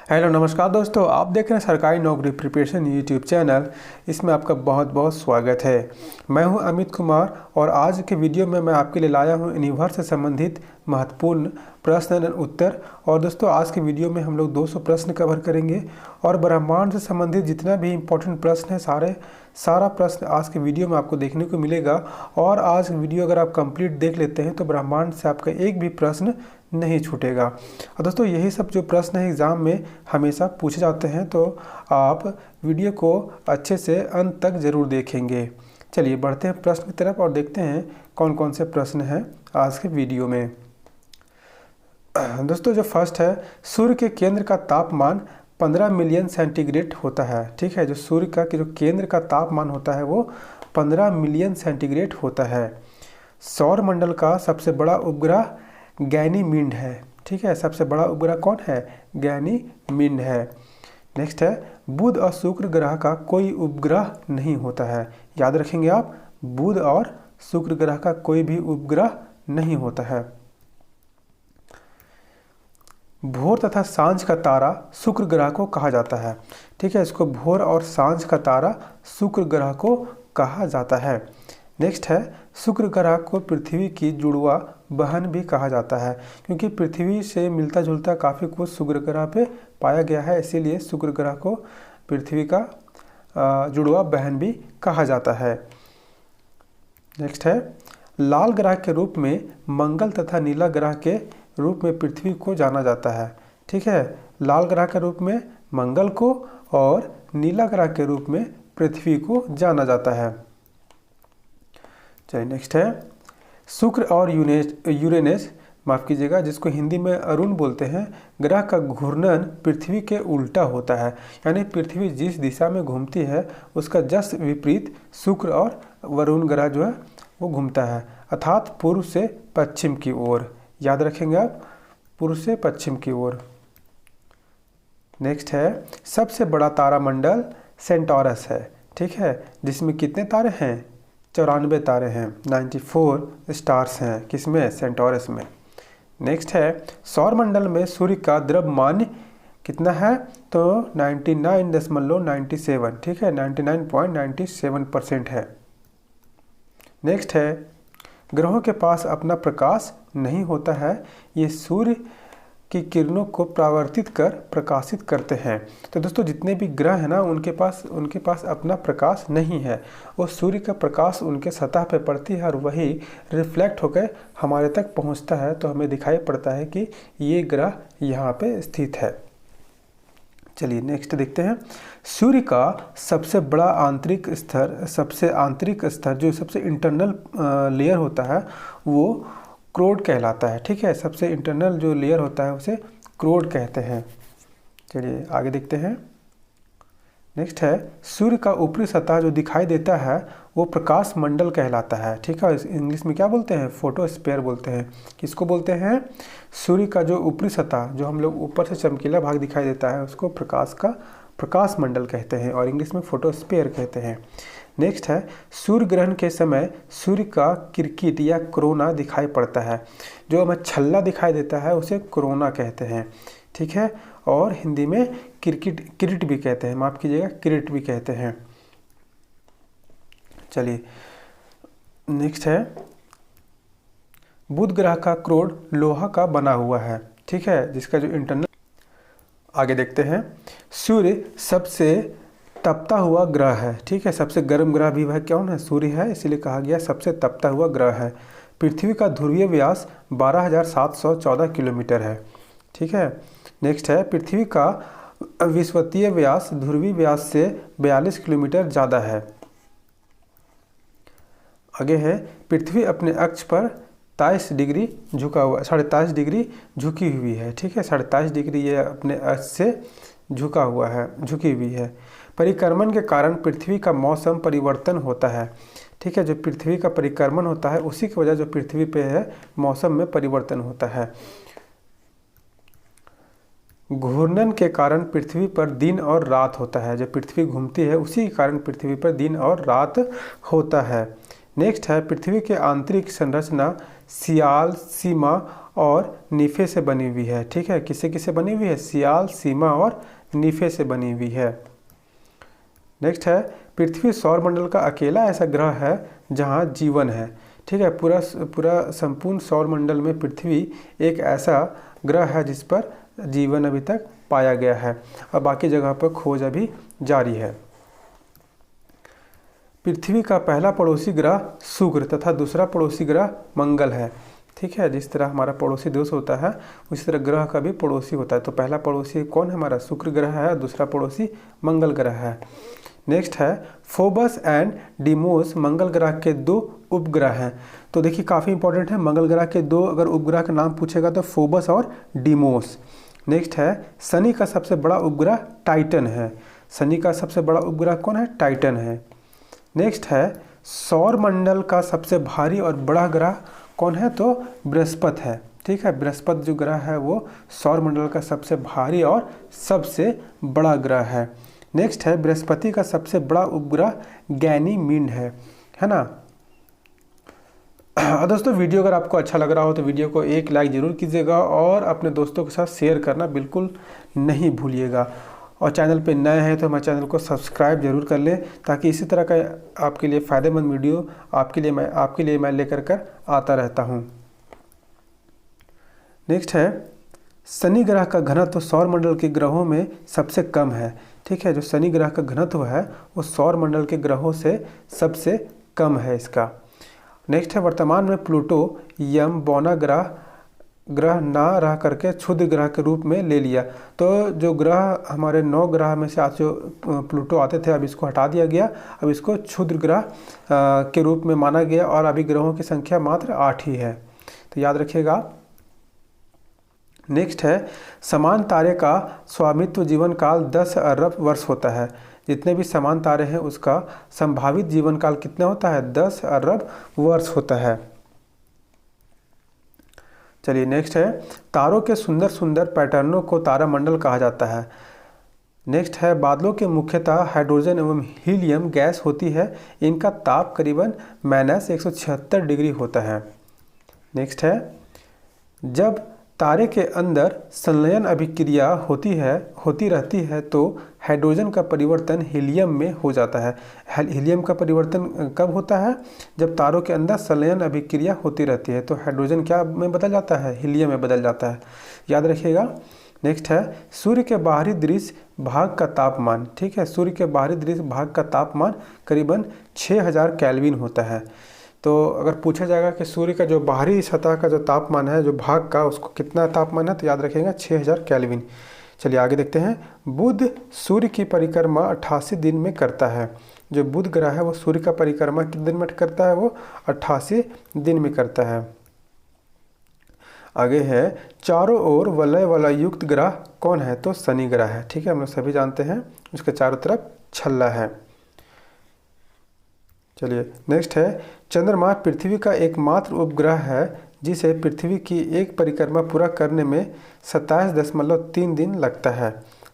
Hello नमस्कार दोस्तों, आप देख रहे हैं सरकारी नौकरी प्रिपरेशन यूट्यूब चैनल। इसमें आपका बहुत बहुत स्वागत है। मैं हूं अमित कुमार और आज के वीडियो में मैं आपके लिए लाया हूं यूनिवर्स से संबंधित महत्वपूर्ण प्रश्न एवं उत्तर। और दोस्तों आज के वीडियो में हम लोग 200 प्रश्न कवर करेंगे और ब्रह्मांड से संबंधित जितना भी इम्पोर्टेंट प्रश्न है सारा प्रश्न आज के वीडियो में आपको देखने को मिलेगा। और आज वीडियो अगर आप कंप्लीट देख लेते हैं तो ब्रह्मांड से आपका एक भी प्रश्न नहीं छूटेगा। और दोस्तों यही सब जो प्रश्न है एग्ज़ाम में हमेशा पूछे जाते हैं, तो आप वीडियो को अच्छे से अंत तक ज़रूर देखेंगे। चलिए बढ़ते हैं प्रश्न की तरफ और देखते हैं कौन कौन से प्रश्न हैं आज के वीडियो में। दोस्तों जो फर्स्ट है, सूर्य के केंद्र का तापमान 15 मिलियन सेंटीग्रेड होता है। ठीक है, जो सूर्य का जो केंद्र का तापमान होता है वो 15 मिलियन सेंटीग्रेड होता है। सौर मंडल का सबसे बड़ा उपग्रह गैनीमीड है। ठीक है, सबसे बड़ा उपग्रह कौन है? गैनीमीड है। नेक्स्ट है, बुध और शुक्र ग्रह का कोई उपग्रह नहीं होता है। याद रखेंगे आप, बुध और शुक्र ग्रह का कोई भी उपग्रह नहीं होता है। भोर तथा सांझ का तारा शुक्र ग्रह को कहा जाता है। ठीक है, इसको भोर और सांझ का तारा शुक्र ग्रह को कहा जाता है। नेक्स्ट है, शुक्र ग्रह को पृथ्वी की जुड़वा बहन भी कहा जाता है, क्योंकि पृथ्वी से मिलता जुलता काफ़ी कुछ शुक्र ग्रह पे पाया गया है, इसीलिए शुक्र ग्रह को पृथ्वी का जुड़वा बहन भी कहा जाता है। नेक्स्ट है, लाल ग्रह के रूप में मंगल तथा नीला ग्रह के रूप में पृथ्वी को जाना जाता है। ठीक है, लाल ग्रह के रूप में मंगल को और नीला ग्रह के रूप में पृथ्वी को जाना जाता है। चलिए नेक्स्ट है, शुक्र और यूरेनस माफ़ कीजिएगा, जिसको हिंदी में अरुण बोलते हैं, ग्रह का घूर्णन पृथ्वी के उल्टा होता है। यानी पृथ्वी जिस दिशा में घूमती है उसका जस्ट विपरीत शुक्र और वरुण ग्रह जो है वो घूमता है, अर्थात पूर्व से पश्चिम की ओर। याद रखेंगे आप, पूर्व से पश्चिम की ओर। नेक्स्ट है, सबसे बड़ा तारामंडल सेंटोरस है। ठीक है, जिसमें कितने तारे हैं? 94 तारे हैं, 94 स्टार्स हैं। किसमें? सेंटोरस में। नेक्स्ट है, सौर मंडल में सूर्य का द्रव्यमान कितना है? तो 99.97। ठीक है, 99.97% है। नेक्स्ट है, ग्रहों के पास अपना प्रकाश नहीं होता है, ये सूर्य की किरणों को परावर्तित कर प्रकाशित करते हैं। तो दोस्तों जितने भी ग्रह हैं ना, उनके पास अपना प्रकाश नहीं है। वो सूर्य का प्रकाश उनके सतह पे पड़ती है और वही रिफ्लेक्ट होकर हमारे तक पहुंचता है, तो हमें दिखाई पड़ता है कि ये ग्रह यहाँ पे स्थित है। चलिए नेक्स्ट देखते हैं, सूर्य का सबसे बड़ा आंतरिक स्तर जो सबसे इंटरनल लेयर होता है वो क्रोड कहलाता है। ठीक है, सबसे इंटरनल जो लेयर होता है उसे क्रोड कहते हैं। चलिए आगे देखते हैं। नेक्स्ट है, सूर्य का ऊपरी सतह जो दिखाई देता है वो प्रकाश मंडल कहलाता है। ठीक है, इंग्लिश में क्या बोलते हैं? फोटोस्फीयर बोलते हैं। किसको बोलते हैं? सूर्य का जो ऊपरी सतह, जो हम लोग ऊपर से चमकीला भाग दिखाई देता है, उसको प्रकाश मंडल कहते हैं और इंग्लिश में फोटोस्फीयर कहते हैं। नेक्स्ट है, सूर्य ग्रहण के समय सूर्य का किरकिट या कोरोना दिखाई पड़ता है। जो हमें छल्ला दिखाई देता है उसे कोरोना कहते हैं। ठीक है, और हिंदी में किरीट भी कहते हैं, माफ़ कीजिएगा, किरीट भी कहते हैं। चलिए नेक्स्ट है, बुध ग्रह का क्रोड लोहा का बना हुआ है। ठीक है, जिसका जो इंटरनल। आगे देखते हैं, सूर्य सबसे तपता हुआ ग्रह है। ठीक है, सबसे गर्म ग्रह भी वह कौन है? सूर्य है, इसीलिए कहा गया सबसे तपता हुआ ग्रह है। पृथ्वी का ध्रुवीय व्यास 12,714 किलोमीटर है। ठीक है, नेक्स्ट है, पृथ्वी का विषुवतीय व्यास ध्रुवीय व्यास से 42 किलोमीटर ज़्यादा है। आगे है, पृथ्वी अपने अक्ष पर 23 डिग्री झुका हुआ, 23.5 डिग्री झुकी हुई है। ठीक है, 23.5 डिग्री ये अपने अक्ष से झुकी हुई है। परिक्रमण के कारण पृथ्वी का मौसम परिवर्तन होता है। ठीक है, जो पृथ्वी का परिक्रमण होता है उसी की वजह जो पृथ्वी पे है मौसम में परिवर्तन होता है। घूर्णन के कारण पृथ्वी पर दिन और रात होता है। जब पृथ्वी घूमती है उसी के कारण पृथ्वी पर दिन और रात होता है। नेक्स्ट है, पृथ्वी के आंतरिक संरचना सियाल, सीमा और नीफे से बनी हुई है। ठीक है, किससे किससे बनी हुई है? सियाल, सीमा और नीफे से बनी हुई है। नेक्स्ट है, पृथ्वी सौरमंडल का अकेला ऐसा ग्रह है जहाँ जीवन है। ठीक है, पूरा संपूर्ण सौरमंडल में पृथ्वी एक ऐसा ग्रह है जिस पर जीवन अभी तक पाया गया है और बाकी जगह पर खोज अभी जारी है। पृथ्वी का पहला पड़ोसी ग्रह शुक्र तथा दूसरा पड़ोसी ग्रह मंगल है। ठीक है, जिस तरह हमारा पड़ोसी देश होता है उसी तरह ग्रह का भी पड़ोसी होता है। तो पहला पड़ोसी कौन है? हमारा शुक्र ग्रह है, दूसरा पड़ोसी मंगल ग्रह है। नेक्स्ट है, फोबस एंड डीमोस मंगल ग्रह के 2 उपग्रह हैं। तो देखिए काफ़ी इंपॉर्टेंट है, मंगल ग्रह के 2 अगर उपग्रह का नाम पूछेगा तो फोबस और डीमोस। नेक्स्ट है, शनि का सबसे बड़ा उपग्रह टाइटन है। शनि का सबसे बड़ा उपग्रह कौन है? टाइटन है। नेक्स्ट है, सौरमंडल का सबसे भारी और बड़ा ग्रह कौन है? तो बृहस्पति है। ठीक है, बृहस्पति जो ग्रह है वो सौरमंडल का सबसे भारी और सबसे बड़ा ग्रह है। नेक्स्ट है, बृहस्पति का सबसे बड़ा उपग्रह गैनीमीड है ना। दोस्तों वीडियो अगर आपको अच्छा लग रहा हो तो वीडियो को एक लाइक ज़रूर कीजिएगा और अपने दोस्तों के साथ शेयर करना बिल्कुल नहीं भूलिएगा। और चैनल पे नए हैं तो हमारे चैनल को सब्सक्राइब जरूर कर लें ताकि इसी तरह का आपके लिए फ़ायदेमंद वीडियो आपके लिए मैं लेकर कर आता रहता हूँ। नेक्स्ट है, शनि ग्रह का घनत्व सौरमंडल के ग्रहों में सबसे कम है। ठीक है, जो शनि ग्रह का घनत्व है वो सौरमंडल के ग्रहों से सबसे कम है इसका। नेक्स्ट है, वर्तमान में प्लूटो यम बौना ग्रह ना रह करके क्षुद्र ग्रह के रूप में ले लिया। तो जो ग्रह हमारे 9 ग्रह में से आज जो प्लूटो आते थे अब इसको हटा दिया गया, अब इसको क्षुद्र ग्रह के रूप में माना गया और अभी ग्रहों की संख्या मात्र 8 ही है, तो याद रखिएगा। नेक्स्ट है, समान तारे का स्वामित्व जीवन काल 10 अरब वर्ष होता है। जितने भी समान तारे हैं उसका संभावित जीवन काल कितना होता है? 10 अरब वर्ष होता है। चलिए नेक्स्ट है, तारों के सुंदर सुंदर पैटर्नों को तारामंडल कहा जाता है। नेक्स्ट है, बादलों के मुख्यतः हाइड्रोजन एवं हीलियम गैस होती है। इनका ताप करीबन -176 डिग्री होता है। नेक्स्ट है, जब तारे के अंदर संलयन अभिक्रिया होती रहती है तो हाइड्रोजन का परिवर्तन हीलियम में हो जाता है। हीलियम का परिवर्तन कब होता है? जब तारों के अंदर संलयन अभिक्रिया होती रहती है तो हाइड्रोजन क्या में बदल जाता है? हीलियम में बदल जाता है, याद रखिएगा। नेक्स्ट है, सूर्य के बाहरी दृश्य भाग का तापमान। ठीक है, सूर्य के बाहरी दृश्य भाग का तापमान करीबन 6000 केल्विन होता है। तो अगर पूछा जाएगा कि सूर्य का जो बाहरी सतह का जो तापमान है जो भाग का उसको कितना तापमान है तो याद रखिएगा 6000 केल्विन। चलिए आगे देखते हैं, बुध सूर्य की परिक्रमा 88 दिन में करता है। जो बुध ग्रह है वो सूर्य का परिक्रमा कितने दिन में करता है? वो 88 दिन में करता है। आगे है, चारों ओर वलय वलय युक्त ग्रह कौन है? तो शनि ग्रह है। ठीक है, हम लोग सभी जानते हैं उसके चारों तरफ छल्ला है। चलिए नेक्स्ट है, चंद्रमा पृथ्वी का एकमात्र उपग्रह है जिसे पृथ्वी की एक परिक्रमा पूरा करने में 27.3 दिन लगता है।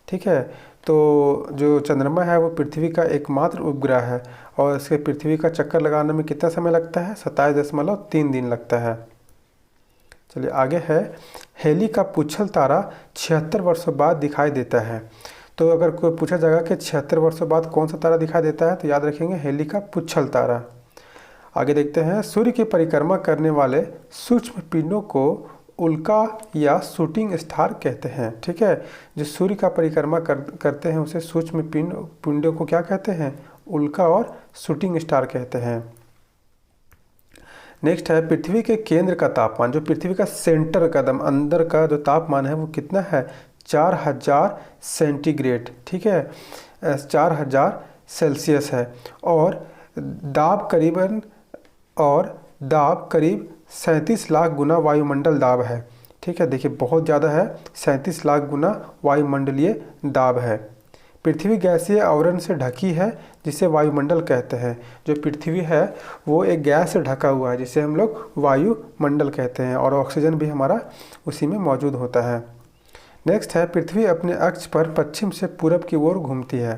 ठीक है, तो जो चंद्रमा है वो पृथ्वी का एकमात्र उपग्रह है और इसके पृथ्वी का चक्कर लगाने में कितना समय लगता है? 27.3 दिन लगता है। चलिए आगे है, हेली का पुच्छल तारा 76 वर्षों बाद दिखाई देता है। तो अगर कोई पूछा जाएगा कि 76 वर्षों बाद कौन सा तारा दिखाई देता है तो याद रखेंगे हेली का पुच्छल तारा। आगे देखते हैं, सूर्य की परिक्रमा करने वाले सूक्ष्म पिंडों को उल्का या शूटिंग स्टार कहते हैं। ठीक है, जो सूर्य का परिक्रमा करते हैं उसे सूक्ष्म पिंडों को क्या कहते हैं? उल्का और शूटिंग स्टार कहते हैं। नेक्स्ट है, पृथ्वी के केंद्र का तापमान, जो पृथ्वी का सेंटर का एकदम अंदर का जो तापमान है वो कितना है? 4000 सेंटीग्रेड। ठीक है, 4000 सेल्सियस है और दाब करीब 37 लाख गुना वायुमंडल दाब है। ठीक है, देखिए बहुत ज़्यादा है, 37 लाख गुना वायुमंडलीय दाब है। पृथ्वी गैसीय आवरण से ढकी है जिसे वायुमंडल कहते हैं। जो पृथ्वी है वो एक गैस से ढका हुआ है जिसे हम लोग वायुमंडल कहते हैं और ऑक्सीजन भी हमारा उसी में मौजूद होता है। नेक्स्ट है, पृथ्वी अपने अक्ष पर पश्चिम से पूरब की ओर घूमती है।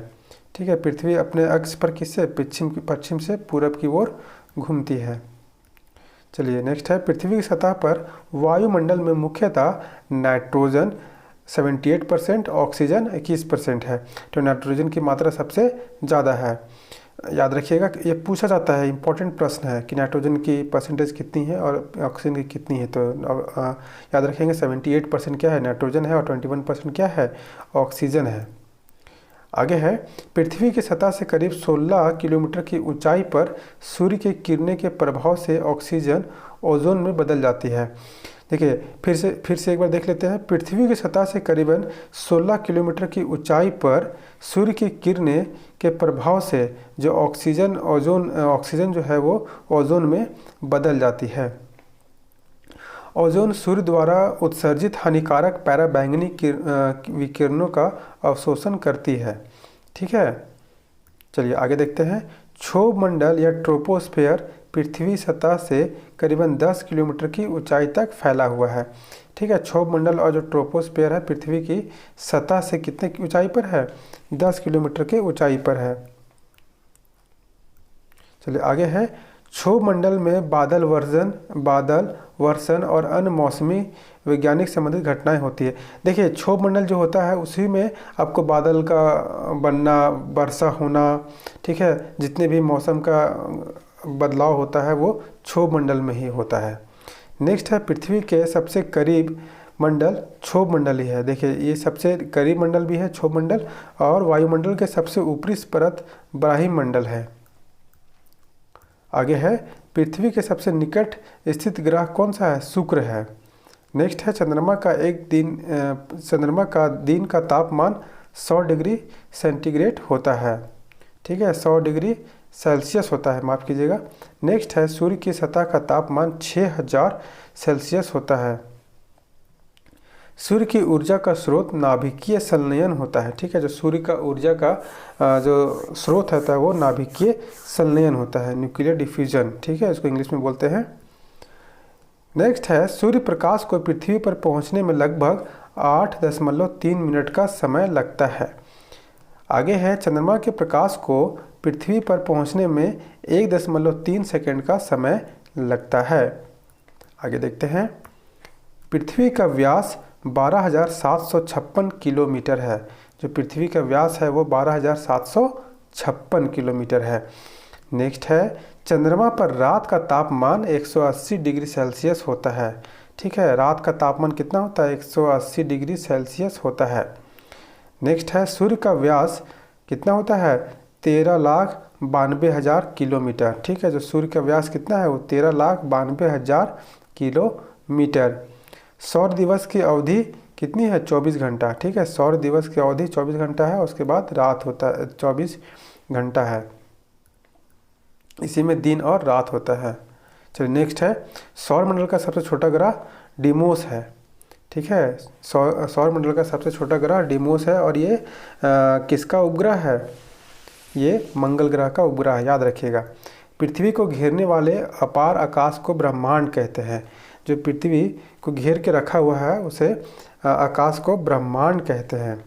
ठीक है, पृथ्वी अपने अक्ष पर किससे? पश्चिम से पूरब की ओर घूमती है। चलिए नेक्स्ट है, पृथ्वी की सतह पर वायुमंडल में मुख्यतः नाइट्रोजन 78%, ऑक्सीजन 21% है। तो नाइट्रोजन की मात्रा सबसे ज़्यादा है। याद रखिएगा, ये पूछा जाता है, इंपॉर्टेंट प्रश्न है कि नाइट्रोजन की परसेंटेज कितनी है और ऑक्सीजन की कितनी है। तो याद रखेंगे 78% क्या है, नाइट्रोजन है, और 21% क्या है, ऑक्सीजन है। आगे है, पृथ्वी की सतह से करीब 16 किलोमीटर की ऊंचाई पर सूर्य की किरणें के प्रभाव से ऑक्सीजन ओजोन में बदल जाती है। देखिए फिर से एक बार देख लेते हैं। पृथ्वी की सतह से करीबन 16 किलोमीटर की ऊंचाई पर सूर्य की किरणें के प्रभाव से जो ऑक्सीजन जो है वो ओजोन में बदल जाती है। ओजोन सूर्य द्वारा उत्सर्जित हानिकारक पराबैंगनी विकिरणों का अवशोषण करती है। ठीक है, चलिए आगे देखते हैं। क्षोभ मंडल या ट्रोपोस्फेयर पृथ्वी सतह से करीबन 10 किलोमीटर की ऊंचाई तक फैला हुआ है। ठीक है, क्षोभ मंडल और जो ट्रोपोस्फेयर है पृथ्वी की सतह से कितने की ऊंचाई पर है, 10 किलोमीटर के ऊंचाई पर है। चलिए आगे है, क्षोभ मंडल में बादल वर्षण और अन्य मौसमी वैज्ञानिक संबंधित घटनाएं होती है। देखिए क्षोभ मंडल जो होता है उसी में आपको बादल का बनना, वर्षा होना, ठीक है, जितने भी मौसम का बदलाव होता है वो क्षोभ मंडल में ही होता है। नेक्स्ट है, पृथ्वी के सबसे करीब मंडल क्षोभ मंडल ही है। देखिए ये सबसे करीब मंडल भी है क्षोभ मंडल, और वायुमंडल के सबसे ऊपरी परत ब्राह्मंडल है। आगे है, पृथ्वी के सबसे निकट स्थित ग्रह कौन सा है, शुक्र है। नेक्स्ट है, चंद्रमा का दिन का तापमान 100 डिग्री सेंटीग्रेड होता है। ठीक है, 100 डिग्री सेल्सियस होता है, माफ़ कीजिएगा। नेक्स्ट है, सूर्य की सतह का तापमान 6000 सेल्सियस होता है। सूर्य की ऊर्जा का स्रोत नाभिकीय संलयन होता है। ठीक है, जो सूर्य का ऊर्जा का जो स्रोत होता है वो नाभिकीय संलयन होता है, न्यूक्लियर डिफ्यूजन। ठीक है, इसको इंग्लिश में बोलते हैं। नेक्स्ट है, सूर्य प्रकाश को पृथ्वी पर पहुंचने में लगभग 8.3 मिनट का समय लगता है। आगे है, चंद्रमा के प्रकाश को पृथ्वी पर पहुंचने में 1.3 सेकंड का समय लगता है। आगे देखते हैं, पृथ्वी का व्यास 12,756 किलोमीटर है। जो पृथ्वी का व्यास है वो 12,756 किलोमीटर है। नेक्स्ट है, चंद्रमा पर रात का तापमान 180 डिग्री सेल्सियस होता है। ठीक है, रात का तापमान कितना होता है, 180 डिग्री सेल्सियस होता है। नेक्स्ट है, सूर्य का व्यास कितना होता है, 13,92,000 किलोमीटर। ठीक है, जो सूर्य का व्यास कितना है वो 13,92,000 किलोमीटर। सौर दिवस की अवधि कितनी है, 24 घंटा। ठीक है, सौर दिवस की अवधि 24 घंटा है, उसके बाद रात होता है 24 घंटा है, इसी में दिन और रात होता है। चलिए नेक्स्ट है, सौर मंडल का सबसे छोटा ग्रह डिमोस है। ठीक है, सौर मंडल का सबसे छोटा ग्रह डिमोस है, और ये किसका उपग्रह है, ये मंगल ग्रह का उपग्रह है, याद रखिएगा। पृथ्वी को घेरने वाले अपार आकाश को ब्रह्मांड कहते हैं। जो पृथ्वी को घेर के रखा हुआ है उसे आकाश को ब्रह्मांड कहते हैं।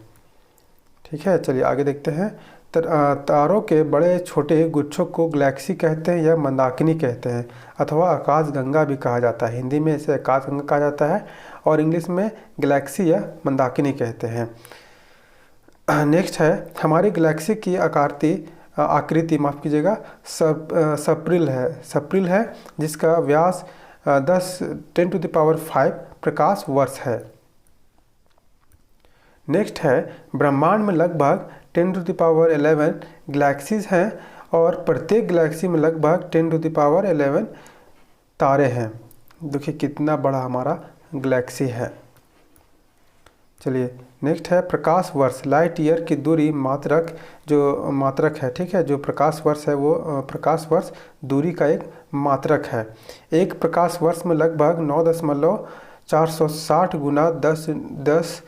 ठीक है, चलिए आगे देखते हैं। तारों के बड़े छोटे गुच्छों को गैलेक्सी कहते हैं या मंदाकिनी कहते हैं, अथवा आकाश गंगा भी कहा जाता है। हिंदी में इसे आकाश गंगा कहा जाता है और इंग्लिश में गैलेक्सी या मंदाकिनी कहते हैं। नेक्स्ट है, हमारी गैलेक्सी की आकृति माफ़ कीजिएगा सप्रिल है, जिसका व्यास 10⁵ प्रकाश वर्ष है। नेक्स्ट है, ब्रह्मांड में लगभग 10⁻11 गैलेक्सीज हैं, और प्रत्येक गैलेक्सी में लगभग 10⁻11 तारे हैं। देखिए कितना बड़ा हमारा गैलेक्सी है। चलिए नेक्स्ट है, प्रकाश वर्ष, लाइट ईयर की दूरी मात्रक है। ठीक है, जो प्रकाश वर्ष है वो प्रकाश वर्ष दूरी का एक मात्रक है। एक प्रकाश वर्ष में लगभग 9.460 गुना 10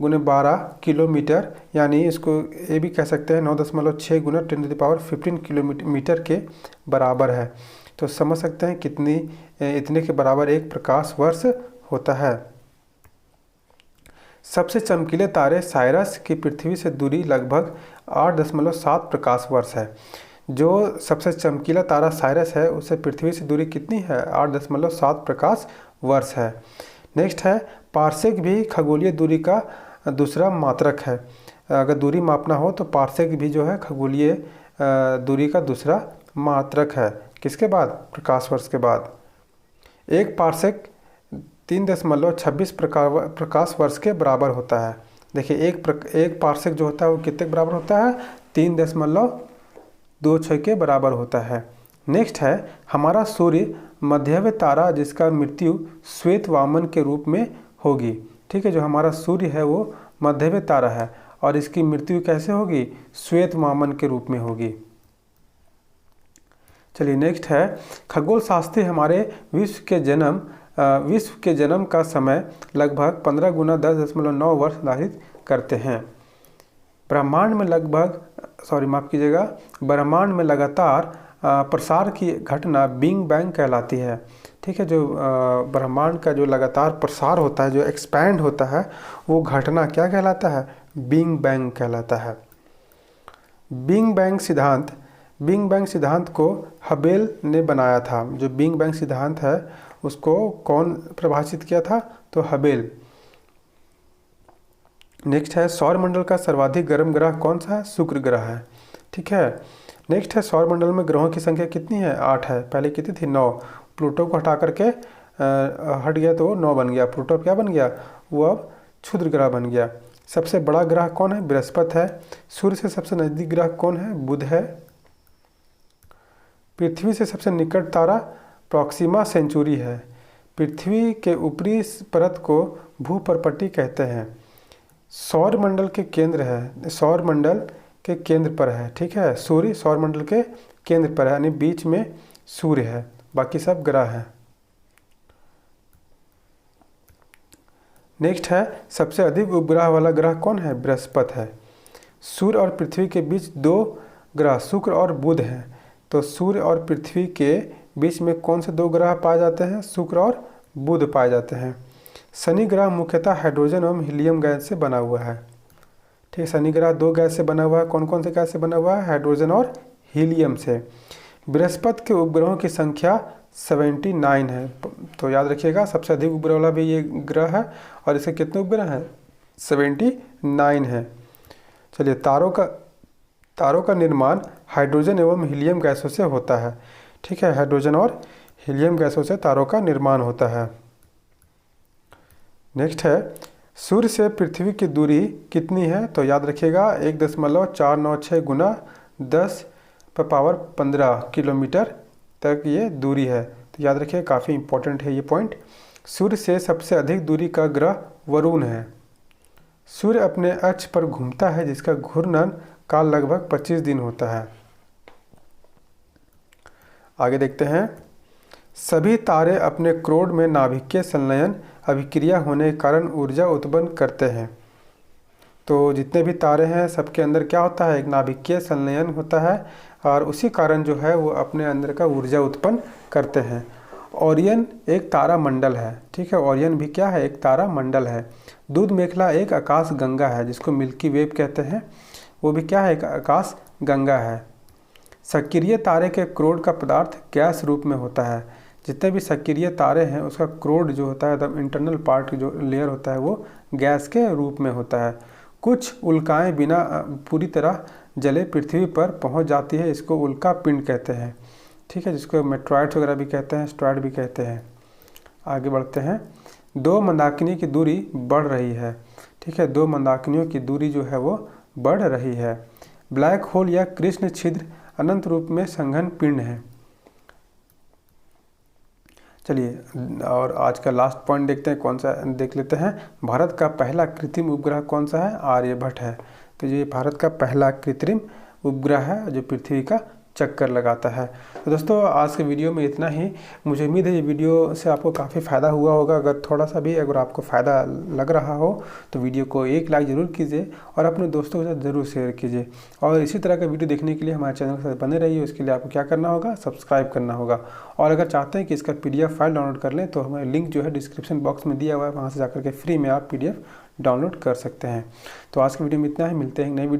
गुने 12 किलोमीटर, यानी इसको ये भी कह सकते हैं 9.6 गुना 10⁻15 किलोमीटर के बराबर है। तो समझ सकते हैं इतने के बराबर एक प्रकाश वर्ष होता है। सबसे चमकीले तारे साइरस की पृथ्वी से दूरी लगभग 8.7 प्रकाश वर्ष है। जो सबसे चमकीला तारा साइरस है उससे पृथ्वी से दूरी कितनी है? 8.7 प्रकाश वर्ष है। नेक्स्ट है पार्सेक भी खगोलीय दूरी का दूसरा मात्रक है। अगर दूरी मापना हो तो पार्सेक भी जो है खगोलीय दूरी का दूसरा मात्रक है। किसके बाद? प्रकाश वर्ष के बाद। एक पार्सेक 3.26 प्रकाश वर्ष के बराबर होता है। देखिए एक पार्सेक जो होता है वो कितने के बराबर होता है? 3.26 के बराबर होता है। नेक्स्ट है हमारा सूर्य मध्यम तारा जिसका मृत्यु श्वेत वामन के रूप में होगी। ठीक है, जो हमारा सूर्य है वो मध्यम तारा है और इसकी मृत्यु कैसे होगी? श्वेत वामन के रूप में होगी। चलिए नेक्स्ट है खगोल शास्त्री हमारे विश्व के जन्म का समय लगभग 15 गुना 10.9 वर्ष निर्धारित करते हैं। ब्रह्मांड में लगातार प्रसार की घटना बिग बैंग कहलाती है। ठीक है, जो ब्रह्मांड का जो लगातार प्रसार होता है, जो एक्सपैंड होता है, वो घटना क्या कहलाता है? बिग बैंग कहलाता है। बिग बैंग सिद्धांत को हबेल ने बनाया था। जो बिग बैंग सिद्धांत है उसको कौन परिभाषित किया था? तो हबेल। नेक्स्ट है सौरमंडल का सर्वाधिक गर्म ग्रह कौन सा है? शुक्र ग्रह है। ठीक है, नेक्स्ट है सौरमंडल में ग्रहों की संख्या कितनी है? 8 है। पहले कितनी थी? 9। प्लूटो को हटा करके हट गया तो 9 बन गया। प्लूटो क्या बन गया? वो अब क्षुद्र ग्रह बन गया। सबसे बड़ा ग्रह कौन है? बृहस्पति है। सूर्य से सबसे नजदीक ग्रह कौन है? बुध है। पृथ्वी से सबसे निकट तारा प्रॉक्सिमा सेंचुरी है। पृथ्वी के ऊपरी परत को भूपर्पटी कहते हैं। सौरमंडल के केंद्र पर है। ठीक है, सूर्य सौरमंडल के केंद्र पर है, यानी बीच में सूर्य है, बाकी सब ग्रह हैं। नेक्स्ट है सबसे अधिक उपग्रह वाला ग्रह कौन है? बृहस्पति है। सूर्य और पृथ्वी के बीच 2 ग्रह शुक्र और बुध हैं। तो सूर्य और पृथ्वी के बीच में कौन से 2 ग्रह पाए जाते हैं? शुक्र और बुध पाए जाते हैं। शनि ग्रह मुख्यतः हाइड्रोजन एवं हीलियम गैस से बना हुआ है। ठीक है, शनि ग्रह 2 गैस से बना हुआ है। कौन कौन से गैस से बना हुआ है? हाइड्रोजन और हीलियम से। बृहस्पति के उपग्रहों की संख्या 79 है। तो याद रखिएगा सबसे अधिक उपग्रह वाला भी ये ग्रह है और इसके कितने उपग्रह हैं? 79 है। चलिए तारों का निर्माण हाइड्रोजन एवं हीलियम गैसों से होता है। ठीक है, हाइड्रोजन और हीलियम गैसों से तारों का निर्माण होता है। नेक्स्ट है सूर्य से पृथ्वी की दूरी कितनी है? तो याद रखिएगा 1.496 गुना 10⁻15 किलोमीटर तक ये दूरी है। तो याद रखिए काफ़ी इंपॉर्टेंट है ये पॉइंट। सूर्य से सबसे अधिक दूरी का ग्रह वरुण है। सूर्य अपने अक्ष पर घूमता है जिसका घूर्णन काल लगभग 25 दिन होता है। आगे देखते हैं सभी तारे अपने क्रोड में नाभिकीय संलयन अभिक्रिया होने के कारण ऊर्जा उत्पन्न करते हैं। तो जितने भी तारे हैं सबके अंदर क्या होता है? एक नाभिकीय संलयन होता है और उसी कारण जो है वो अपने अंदर का ऊर्जा उत्पन्न करते हैं। ओरियन एक तारा मंडल है। ठीक है, ओरियन भी क्या है? एक तारा मंडल है। दूध मेखला एक आकाश गंगा है जिसको मिल्की वे कहते हैं, वो भी क्या है? एक आकाश गंगा है। सक्रिय तारे के क्रोड का पदार्थ गैस रूप में होता है। जितने भी सक्रिय तारे हैं उसका क्रोड जो होता है, मतलब इंटरनल पार्ट जो लेयर होता है, वो गैस के रूप में होता है। कुछ उल्काएं बिना पूरी तरह जले पृथ्वी पर पहुंच जाती है, इसको उल्का पिंड कहते हैं। ठीक है, जिसको मेट्रॉइड्स वगैरह भी कहते हैं, एस्ट्रॉइड भी कहते हैं। आगे बढ़ते हैं 2 मंदाकिनी की दूरी बढ़ रही है। ठीक है, 2 मंदाकिनियों की दूरी जो है वो बढ़ रही है। ब्लैक होल या कृष्ण छिद्र अनंत रूप में संघन पिंड है। चलिए और आज का लास्ट पॉइंट देखते हैं, कौन सा देख लेते हैं। भारत का पहला कृत्रिम उपग्रह कौन सा है? आर्यभट्ट है। तो ये भारत का पहला कृत्रिम उपग्रह है जो पृथ्वी का चक्कर लगाता है। तो दोस्तों आज के वीडियो में इतना ही। मुझे उम्मीद है ये वीडियो से आपको काफ़ी फ़ायदा हुआ होगा। अगर थोड़ा सा भी अगर आपको फ़ायदा लग रहा हो तो वीडियो को एक लाइक ज़रूर कीजिए और अपने दोस्तों के साथ ज़रूर शेयर कीजिए। और इसी तरह का वीडियो देखने के लिए हमारे चैनल के साथ बने रहिए। उसके लिए आपको क्या करना होगा? सब्सक्राइब करना होगा। और अगर चाहते हैं कि इसका PDF फाइल डाउनलोड कर लें तो हमारे लिंक जो है डिस्क्रिप्शन बॉक्स में दिया हुआ है, वहाँ से जाकर के फ्री में आप PDF डाउनलोड कर सकते हैं। तो आज की वीडियो में इतना ही। मिलते हैं नई वीडियो।